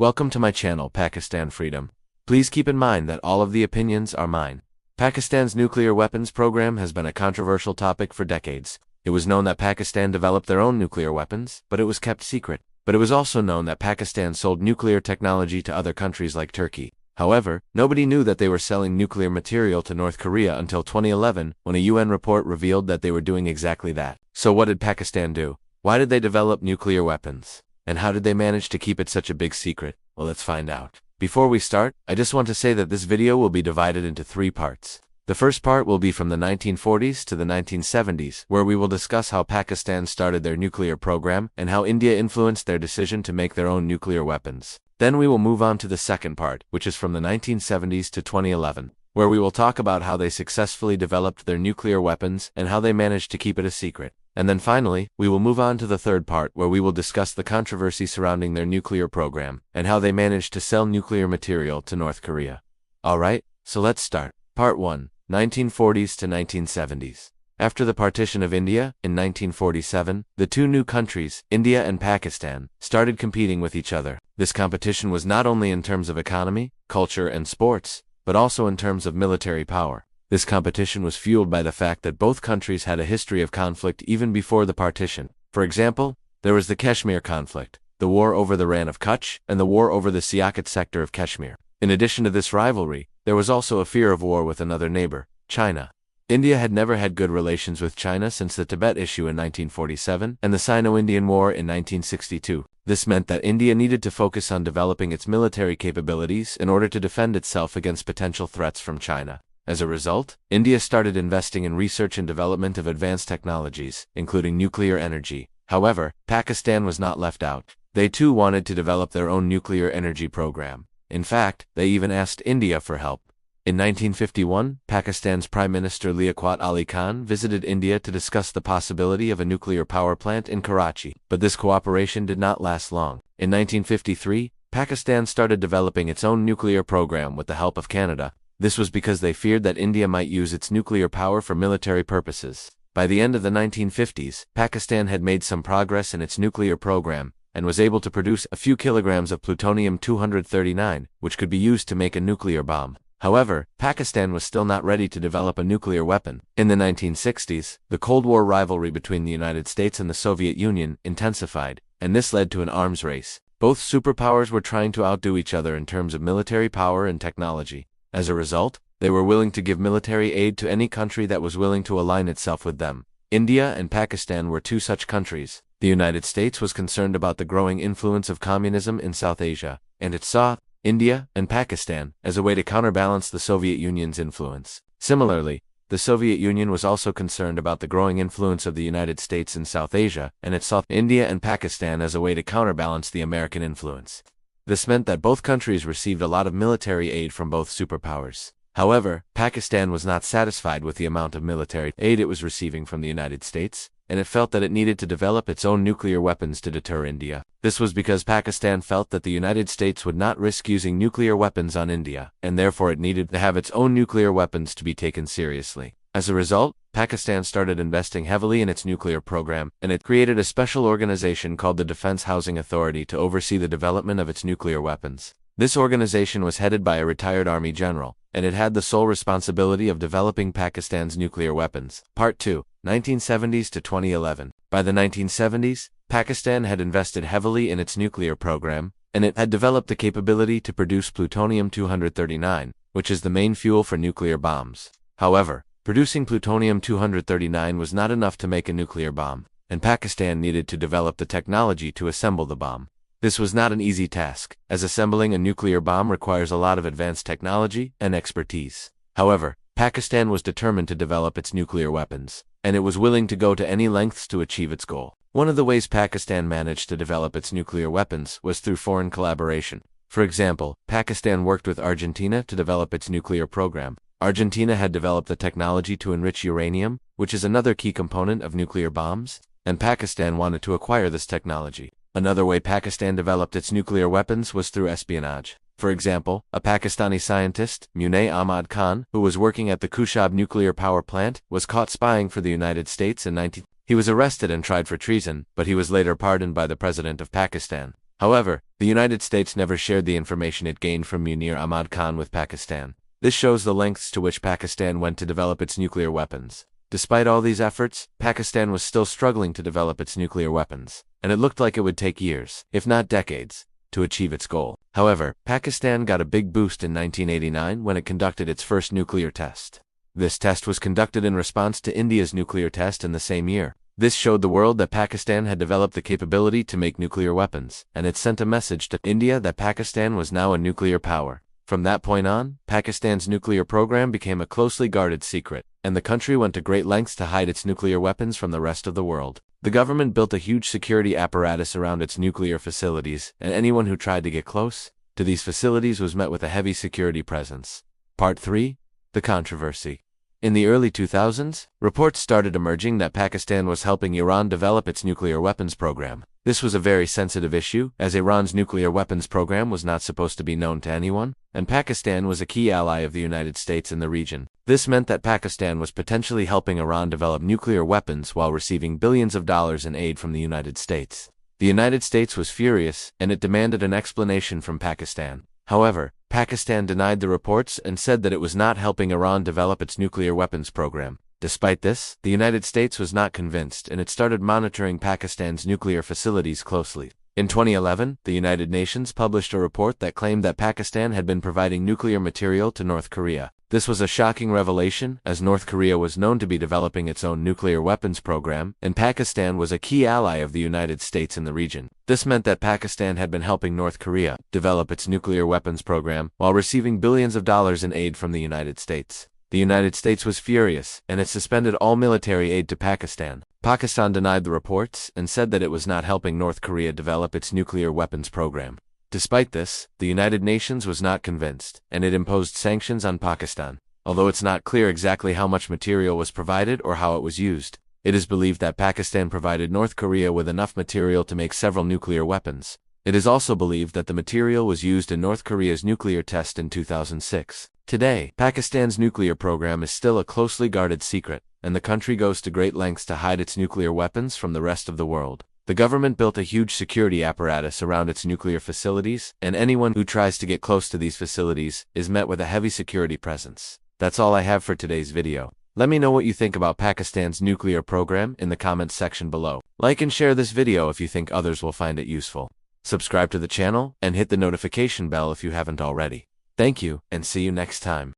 Welcome to my channel, Pakistan Freedom. Please keep in mind that all of the opinions are mine. Pakistan's nuclear weapons program has been a controversial topic for decades. It was known that Pakistan developed their own nuclear weapons, but it was kept secret. But it was also known that Pakistan sold nuclear technology to other countries like Turkey. However, nobody knew that they were selling nuclear material to North Korea until 2011, when a UN report revealed that they were doing exactly that. So what did Pakistan do? Why did they develop nuclear weapons? And how did they manage to keep it such a big secret? Well, let's find out. Before we start, I just want to say that this video will be divided into 3 parts. The first part will be from the 1940s to the 1970s, where we will discuss how Pakistan started their nuclear program and how India influenced their decision to make their own nuclear weapons. Then we will move on to the second part, which is from the 1970s to 2011, where we will talk about how they successfully developed their nuclear weapons and how they managed to keep it a secret. And then finally, we will move on to the third part, where we will discuss the controversy surrounding their nuclear program and how they managed to sell nuclear material to North Korea. Alright, so let's start. Part 1. 1940s to 1970s. After the partition of India, in 1947, the two new countries, India and Pakistan, started competing with each other. This competition was not only in terms of economy, culture, and sports, but also in terms of military power. This competition was fueled by the fact that both countries had a history of conflict even before the partition. For example, there was the Kashmir conflict, the war over the Rann of Kutch, and the war over the Siakat sector of Kashmir. In addition to this rivalry, there was also a fear of war with another neighbor, China. India had never had good relations with China since the Tibet issue in 1947 and the Sino-Indian War in 1962. This meant that India needed to focus on developing its military capabilities in order to defend itself against potential threats from China. As a result, India started investing in research and development of advanced technologies, including nuclear energy. However, Pakistan was not left out. They too wanted to develop their own nuclear energy program. In fact, they even asked India for help. In 1951, Pakistan's Prime Minister Liaquat Ali Khan visited India to discuss the possibility of a nuclear power plant in Karachi, but this cooperation did not last long. In 1953, Pakistan started developing its own nuclear program with the help of Canada. This was because they feared that India might use its nuclear power for military purposes. By the end of the 1950s, Pakistan had made some progress in its nuclear program and was able to produce a few kilograms of plutonium-239, which could be used to make a nuclear bomb. However, Pakistan was still not ready to develop a nuclear weapon. In the 1960s, the Cold War rivalry between the United States and the Soviet Union intensified, and this led to an arms race. Both superpowers were trying to outdo each other in terms of military power and technology. As a result, they were willing to give military aid to any country that was willing to align itself with them. India and Pakistan were two such countries. The United States was concerned about the growing influence of communism in South Asia, and it saw India and Pakistan as a way to counterbalance the Soviet Union's influence. Similarly, the Soviet Union was also concerned about the growing influence of the United States in South Asia, and it saw India and Pakistan as a way to counterbalance the American influence. This meant that both countries received a lot of military aid from both superpowers. However, Pakistan was not satisfied with the amount of military aid it was receiving from the United States, and it felt that it needed to develop its own nuclear weapons to deter India. This was because Pakistan felt that the United States would not risk using nuclear weapons on India, and therefore it needed to have its own nuclear weapons to be taken seriously. As a result, Pakistan started investing heavily in its nuclear program, and it created a special organization called the Defense Housing Authority to oversee the development of its nuclear weapons. This organization was headed by a retired army general, and it had the sole responsibility of developing Pakistan's nuclear weapons. Part 2. 1970s to 2011. By the 1970s, Pakistan had invested heavily in its nuclear program, and it had developed the capability to produce plutonium-239, which is the main fuel for nuclear bombs. However, producing plutonium-239 was not enough to make a nuclear bomb, and Pakistan needed to develop the technology to assemble the bomb. This was not an easy task, as assembling a nuclear bomb requires a lot of advanced technology and expertise. However, Pakistan was determined to develop its nuclear weapons, and it was willing to go to any lengths to achieve its goal. One of the ways Pakistan managed to develop its nuclear weapons was through foreign collaboration. For example, Pakistan worked with Argentina to develop its nuclear program. Argentina had developed the technology to enrich uranium, which is another key component of nuclear bombs, and Pakistan wanted to acquire this technology. Another way Pakistan developed its nuclear weapons was through espionage. For example, a Pakistani scientist, Munay Ahmad Khan, who was working at the Kushab nuclear power plant, was caught spying for the United States in He was arrested and tried for treason, but he was later pardoned by the President of Pakistan. However, the United States never shared the information it gained from Munir Ahmad Khan with Pakistan. This shows the lengths to which Pakistan went to develop its nuclear weapons. Despite all these efforts, Pakistan was still struggling to develop its nuclear weapons, and it looked like it would take years, if not decades, to achieve its goal. However, Pakistan got a big boost in 1989 when it conducted its first nuclear test. This test was conducted in response to India's nuclear test in the same year. This showed the world that Pakistan had developed the capability to make nuclear weapons, and it sent a message to India that Pakistan was now a nuclear power. From that point on, Pakistan's nuclear program became a closely guarded secret, and the country went to great lengths to hide its nuclear weapons from the rest of the world. The government built a huge security apparatus around its nuclear facilities, and anyone who tried to get close to these facilities was met with a heavy security presence. Part 3. The controversy. In the early 2000s, reports started emerging that Pakistan was helping Iran develop its nuclear weapons program. This was a very sensitive issue, as Iran's nuclear weapons program was not supposed to be known to anyone, and Pakistan was a key ally of the United States in the region. This meant that Pakistan was potentially helping Iran develop nuclear weapons while receiving billions of dollars in aid from the United States. The United States was furious, and it demanded an explanation from Pakistan. However, Pakistan denied the reports and said that it was not helping Iran develop its nuclear weapons program. Despite this, the United States was not convinced, and it started monitoring Pakistan's nuclear facilities closely. In 2011, the United Nations published a report that claimed that Pakistan had been providing nuclear material to North Korea. This was a shocking revelation, as North Korea was known to be developing its own nuclear weapons program, and Pakistan was a key ally of the United States in the region. This meant that Pakistan had been helping North Korea develop its nuclear weapons program while receiving billions of dollars in aid from the United States. The United States was furious, and it suspended all military aid to Pakistan. Pakistan denied the reports and said that it was not helping North Korea develop its nuclear weapons program. Despite this, the United Nations was not convinced, and it imposed sanctions on Pakistan. Although it's not clear exactly how much material was provided or how it was used, it is believed that Pakistan provided North Korea with enough material to make several nuclear weapons. It is also believed that the material was used in North Korea's nuclear test in 2006. Today, Pakistan's nuclear program is still a closely guarded secret, and the country goes to great lengths to hide its nuclear weapons from the rest of the world. The government built a huge security apparatus around its nuclear facilities, and anyone who tries to get close to these facilities is met with a heavy security presence. That's all I have for today's video. Let me know what you think about Pakistan's nuclear program in the comments section below. Like and share this video if you think others will find it useful. Subscribe to the channel and hit the notification bell if you haven't already. Thank you, and see you next time.